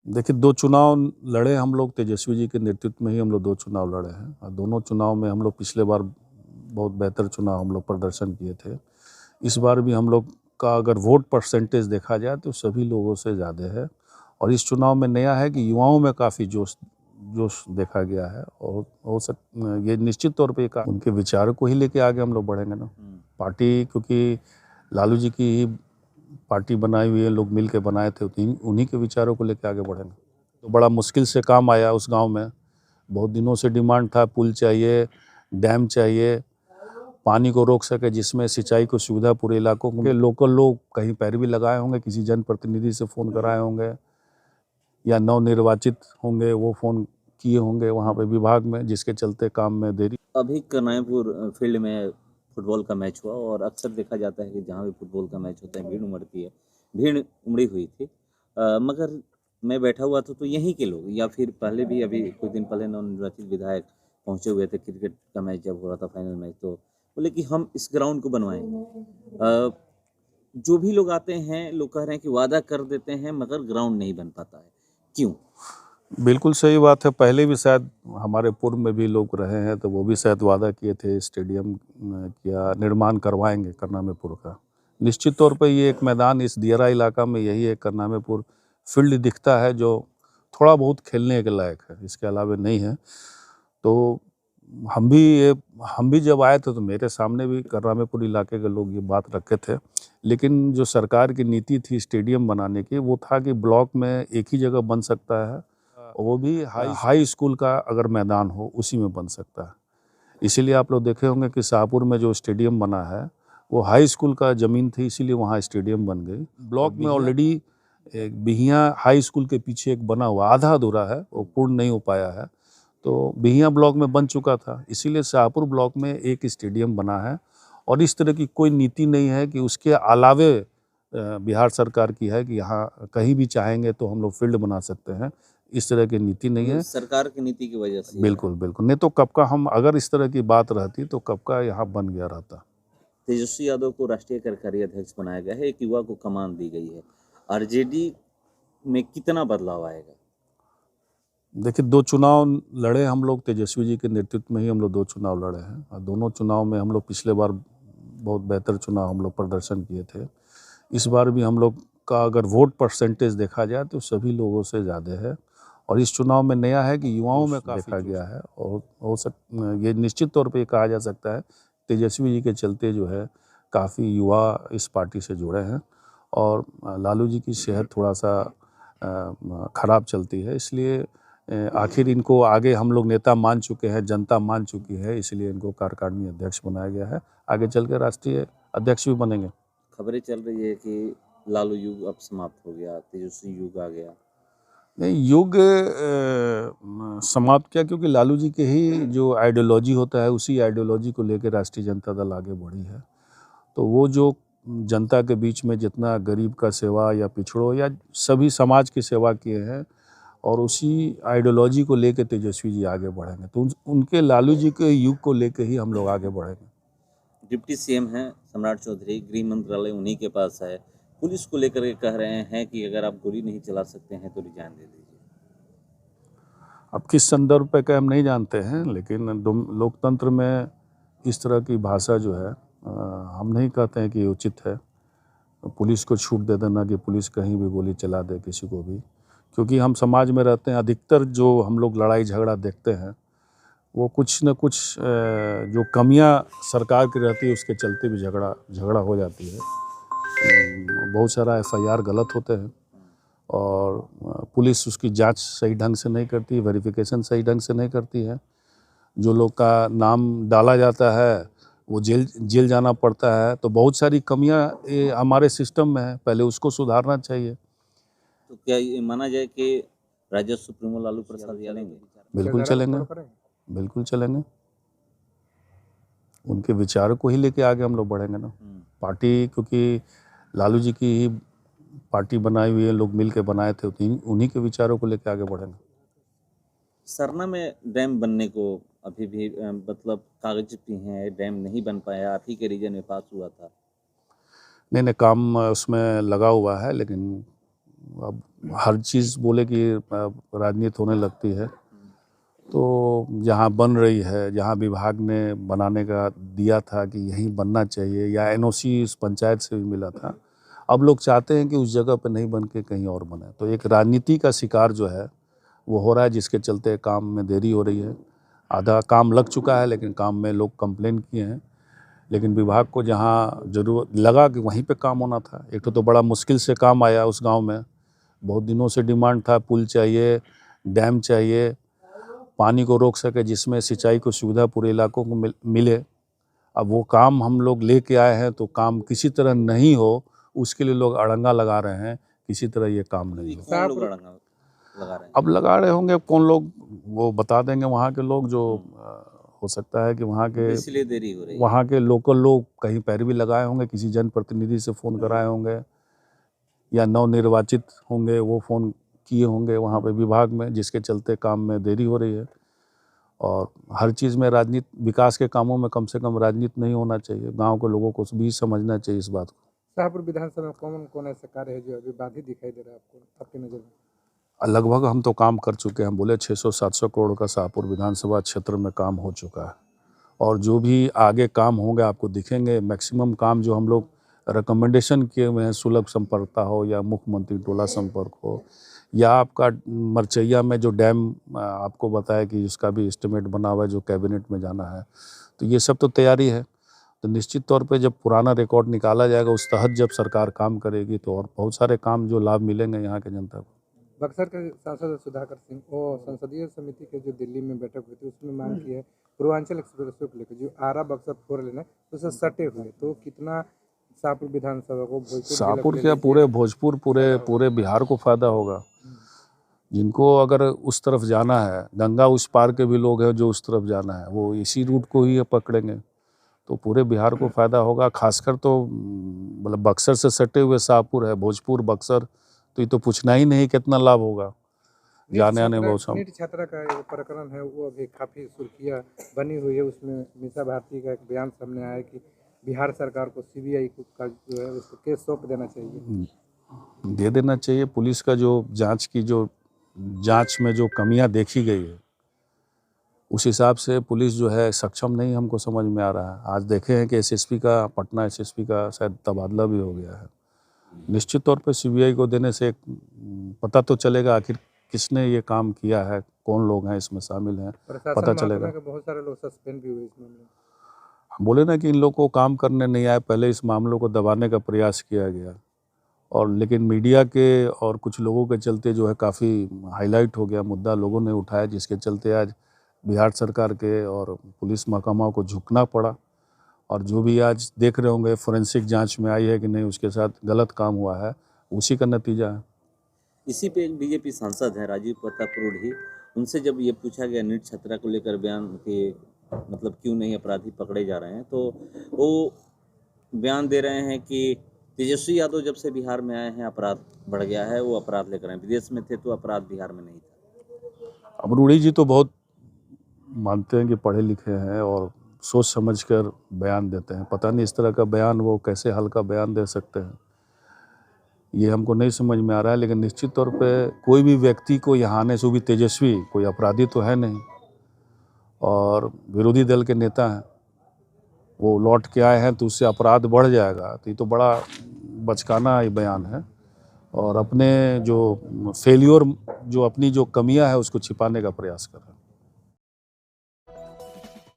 देखिए, 2 चुनाव लड़े हम लोग, तेजस्वी जी के नेतृत्व में ही हम लोग 2 चुनाव लड़े हैं और दोनों चुनाव में हम लोग पिछले बार बहुत बेहतर चुनाव हम लोग प्रदर्शन किए थे। इस बार भी हम लोग का अगर वोट परसेंटेज देखा जाए तो सभी लोगों से ज़्यादा है और इस चुनाव में नया है कि युवाओं में काफ़ी जोश जोश देखा गया है और हो सक ये निश्चित तौर पे उनके विचारों को ही लेके आगे हम लोग बढ़ेंगे ना। पार्टी क्योंकि लालू जी की ही पार्टी बनाई हुई है, लोग मिल के बनाए थे, उन्हीं के विचारों को लेके आगे बढ़ेंगे। तो बड़ा मुश्किल से काम आया उस गांव में, बहुत दिनों से डिमांड था, पुल चाहिए, डैम चाहिए, पानी को रोक सके जिसमें सिंचाई को सुविधा पूरे इलाकों के लोकल लोग कहीं पैरवी लगाए होंगे, किसी जनप्रतिनिधि से फ़ोन कराए होंगे या नवनिर्वाचित होंगे वो फ़ोन किए होंगे वहाँ पे विभाग में, जिसके चलते काम में देरी। अभी कनायपुर फील्ड में फुटबॉल का मैच हुआ और अक्सर देखा जाता है कि जहाँ भी फुटबॉल का मैच होता है भीड़ उमड़ती है, भीड़ उमड़ी हुई थी। मगर मैं बैठा हुआ था तो यहीं के लोग या फिर पहले भी अभी कुछ दिन पहले नवनिर्वाचित विधायक पहुंचे हुए थे क्रिकेट का मैच जब हो रहा था फाइनल मैच, तो बोले कि हम इस ग्राउंड को बनवाएंगे। जो भी लोग आते हैं लोग कह रहे हैं कि वादा कर देते हैं मगर ग्राउंड नहीं बन पाता है, क्यों? बिल्कुल सही बात है, पहले भी शायद हमारे पूर्व में भी लोग रहे हैं तो वो भी शायद वादा किए थे स्टेडियम का निर्माण करवाएंगे करनामेपुर का। निश्चित तौर पे ये एक मैदान इस दियारा इलाका में यही एक करनामेपुर फील्ड दिखता है जो थोड़ा बहुत खेलने के लायक है, इसके अलावा नहीं है। तो हम भी ये हम भी जब आए थे तो मेरे सामने भी करनामेपुर इलाके के लोग ये बात रखे थे, लेकिन जो सरकार की नीति थी स्टेडियम बनाने की वो था कि ब्लॉक में एक ही जगह बन सकता है, वो भी हाई स्कूल का अगर मैदान हो उसी में बन सकता है। इसीलिए आप लोग देखे होंगे कि शाहपुर में जो स्टेडियम बना है वो हाई स्कूल का ज़मीन थी, इसीलिए वहाँ स्टेडियम बन गई। ब्लॉक में ऑलरेडी एक बिहियां हाई स्कूल के पीछे एक बना हुआ आधा अधूरा है, वो पूर्ण नहीं हो पाया है, तो बिहियां ब्लॉक में बन चुका था, इसीलिए शाहपुर ब्लॉक में एक स्टेडियम बना है और इस तरह की कोई नीति नहीं है कि उसके अलावे बिहार सरकार की है कि यहाँ कहीं भी चाहेंगे तो हम लोग फील्ड बना सकते हैं, इस तरह की नीति नहीं है। सरकार की नीति की वजह से बिल्कुल बिल्कुल, नहीं तो कब का हम अगर इस तरह की बात रहती तो कब का यहाँ बन गया रहता। तेजस्वी यादव को राष्ट्रीय कार्यकारी अध्यक्ष बनाया गया है, एक युवा को कमान दी गई है। आरजेडी में कितना बदलाव आएगा? देखिए, 2 चुनाव लड़े हम लोग, तेजस्वी जी के नेतृत्व में ही हम लोग 2 चुनाव लड़े हैं और दोनों चुनाव में हम लोग पिछले बार बहुत बेहतर चुनाव हम लोग प्रदर्शन किए थे। इस बार भी हम लोग का अगर वोट परसेंटेज देखा जाए तो सभी लोगों से ज़्यादा है और इस चुनाव में नया है कि युवाओं में काफ़ी देखा गया है और ये निश्चित तौर पे कहा जा सकता है तेजस्वी जी के चलते जो है काफ़ी युवा इस पार्टी से जुड़े हैं और लालू जी की सेहत थोड़ा सा ख़राब चलती है, इसलिए आखिर इनको आगे हम लोग नेता मान चुके हैं, जनता मान चुकी है, इसलिए इनको कार्यकारिणी अध्यक्ष बनाया गया है, आगे चल के राष्ट्रीय अध्यक्ष भी बनेंगे। खबरें चल रही है कि लालू युग अब समाप्त हो गया, तेजस्वी युग आ गया। नहीं, युग समाप्त किया क्योंकि लालू जी के ही जो आइडियोलॉजी होता है उसी आइडियोलॉजी को लेकर राष्ट्रीय जनता दल आगे बढ़ी है। तो वो जो जनता के बीच में जितना गरीब का सेवा या पिछड़ों या सभी समाज की सेवा किए हैं और उसी आइडियोलॉजी को लेकर तेजस्वी जी आगे बढ़ेंगे, तो उनके लालू जी के युग को लेकर ही हम लोग आगे बढ़ेंगे। डिप्टी सीएम हैं सम्राट चौधरी, गृह मंत्रालय उन्हीं के पास है। पुलिस को लेकर के कह रहे हैं कि अगर आप गोली नहीं चला सकते हैं तो रिजाइन दे दीजिए। अब किस संदर्भ पे का हम नहीं जानते हैं, लेकिन लोकतंत्र में इस तरह की भाषा जो है हम नहीं कहते हैं कि उचित है। पुलिस को छूट दे देना कि पुलिस कहीं भी गोली चला दे किसी को भी, क्योंकि हम समाज में रहते हैं, अधिकतर जो हम लोग लड़ाई झगड़ा देखते हैं वो कुछ न कुछ जो कमियां सरकार की रहती है उसके चलते भी झगड़ा हो जाती है। बहुत सारा एफआईआर गलत होते हैं और पुलिस उसकी जांच सही ढंग से नहीं करती, वेरिफिकेशन सही ढंग से नहीं करती है। जो लोग का नाम डाला जाता है वो जेल जाना पड़ता है, तो बहुत सारी कमियां ये हमारे सिस्टम में है, पहले उसको सुधारना चाहिए। तो क्या ये माना जाए कि राजद सुप्रीमो लालू प्रसाद चलेंगे? बिल्कुल चलेंगे, बिल्कुल चलेंगे, उनके विचारों को ही लेके आगे हम लोग बढ़ेंगे ना। पार्टी क्योंकि लालू जी की ही पार्टी बनाई हुई है, लोग मिल के बनाए थे, उन्हीं के विचारों को लेके आगे बढ़ेंगे। सरना में डैम बनने को अभी भी मतलब कागज भी हैं, डैम नहीं बन पाया, आप ही के रीजन में पास हुआ था। नहीं नहीं, काम उसमें लगा हुआ है, लेकिन अब हर चीज़ बोले कि राजनीति होने लगती है, तो जहाँ बन रही है, जहाँ विभाग ने बनाने का दिया था कि यहीं बनना चाहिए, या एनओसी इस पंचायत से भी मिला था, अब लोग चाहते हैं कि उस जगह पर नहीं बन के कहीं और बने। तो एक राजनीति का शिकार जो है वो हो रहा है, जिसके चलते काम में देरी हो रही है। आधा काम लग चुका है, लेकिन काम में लोग कंप्लेन किए हैं, लेकिन विभाग को जहाँ जरूरत लगा कि वहीं पे काम होना था। एक तो बड़ा मुश्किल से काम आया उस गांव में, बहुत दिनों से डिमांड था, पुल चाहिए, डैम चाहिए, पानी को रोक सके जिसमें सिंचाई को सुविधा पूरे इलाकों को मिले। अब वो काम हम लोग लेके आए हैं, तो काम किसी तरह नहीं हो उसके लिए लोग अड़ंगा लगा रहे हैं, किसी तरह ये काम नहीं हो। कौन लोग अड़ंगा लगा रहे हैं? अब लगा रहे होंगे कौन लोग, वो बता देंगे वहाँ के लोग, जो हो सकता है कि वहाँ के, इसलिए देरी हो रही है। वहाँ के लोकल लोग कहीं पैरवी लगाए होंगे, किसी जनप्रतिनिधि से फ़ोन कराए होंगे, या नवनिर्वाचित होंगे वो फ़ोन किए होंगे वहाँ पे विभाग में, जिसके चलते काम में देरी हो रही है। और हर चीज़ में राजनीति, विकास के कामों में कम से कम राजनीति नहीं होना चाहिए। गांव के लोगों को भी समझना चाहिए इस बात को। शाहपुर विधानसभा में कौन कौन ऐसे कार्य है जो अभी बाधित दिखाई दे रहा है आपको, आपकी नज़र में? लगभग हम तो काम कर चुके हैं, बोले 600-700 करोड़ का शाहपुर विधानसभा क्षेत्र में काम हो चुका है, और जो भी आगे काम होंगे आपको दिखेंगे। मैक्सिमम काम जो हम लोग रिकमेंडेशन किए हुए हैं, सुलभ संपर्कता हो, या मुख्यमंत्री टोला संपर्क हो, या आपका मरचैया में जो डैम आपको बताया कि उसका भी एस्टिमेट बना हुआ है जो कैबिनेट में जाना है, तो ये सब तो तैयारी है। तो निश्चित तौर पे जब पुराना रिकॉर्ड निकाला जाएगा, उस तहत जब सरकार काम करेगी, तो और बहुत सारे काम जो लाभ मिलेंगे यहाँ के जनता को। बक्सर के सांसद सुधाकर सिंह वो संसदीय समिति के जो दिल्ली में बैठक हुई थी उसमें मांग की है पूर्वांचल एक्सप्रेस को लेकर जो आरा बक्सर 4 लेना है उससे सटे हुए, तो कितना शाहपुर विधानसभा को शाहपुर क्या पूरे भोजपुर, पूरे बिहार को फायदा होगा। जिनको अगर उस तरफ जाना है, गंगा उस पार के भी लोग हैं जो उस तरफ जाना है, वो इसी रूट को ही पकड़ेंगे, तो पूरे बिहार को फायदा होगा। खासकर तो मतलब बक्सर से सटे हुए शाहपुर है, भोजपुर, बक्सर, तो ये तो पूछना ही नहीं कितना लाभ होगा जाने आने बहुत सब। नीट छात्रा का एक प्रकरण है वो अभी काफ़ी सुर्खियाँ बनी हुई है, उसमें मीसा भारती का एक बयान सामने आया कि बिहार सरकार को सीबीआई का जो है उसको केस सौंप देना चाहिए। दे देना चाहिए। पुलिस का जो जांच में जो कमियां देखी गई है, उस हिसाब से पुलिस जो है सक्षम नहीं, हमको समझ में आ रहा है। आज देखे हैं कि एसएसपी का, पटना एसएसपी का शायद तबादला भी हो गया है। निश्चित तौर पे सीबीआई को देने से पता तो चलेगा आखिर किसने ये काम किया है, कौन लोग हैं इसमें शामिल हैं, पता चलेगा। बहुत सारे लोग सस्पेंड भी हुए इस मामले में। बोले ना कि इन लोगों को काम करने नहीं आए, पहले इस मामलों को दबाने का प्रयास किया गया, और लेकिन मीडिया के और कुछ लोगों के चलते जो है काफ़ी हाईलाइट हो गया मुद्दा, लोगों ने उठाया, जिसके चलते आज बिहार सरकार के और पुलिस महकमा को झुकना पड़ा। और जो भी आज देख रहे होंगे फोरेंसिक जांच में आई है कि नहीं उसके साथ गलत काम हुआ है, उसी का नतीजा है। इसी पे एक बीजेपी सांसद हैं राजीव प्रताप रूढ़ी, उनसे जब ये पूछा गया नीट छात्रा को लेकर बयान के मतलब क्यों नहीं अपराधी पकड़े जा रहे हैं, तो वो बयान दे रहे हैं कि तेजस्वी यादव जब से बिहार में आए हैं अपराध बढ़ गया है, वो अपराध लेकर आए, विदेश में थे तो अपराध बिहार में नहीं था। अब रूढ़ी जी तो बहुत मानते हैं कि पढ़े लिखे हैं और सोच समझकर बयान देते हैं। पता नहीं इस तरह का बयान वो कैसे हल्का बयान दे सकते हैं, ये हमको नहीं समझ में आ रहा है। लेकिन निश्चित तौर पे कोई भी व्यक्ति को यहाँ आने से, भी तेजस्वी कोई अपराधी तो है नहीं, और विरोधी दल के नेता हैं, वो लौट के आए हैं तो उससे अपराध बढ़ जाएगा, तो ये तो बड़ा बचकाना ये बयान है, और अपने जो फेलियर, जो अपनी जो कमियां है उसको छिपाने का प्रयास कर रहे हैं।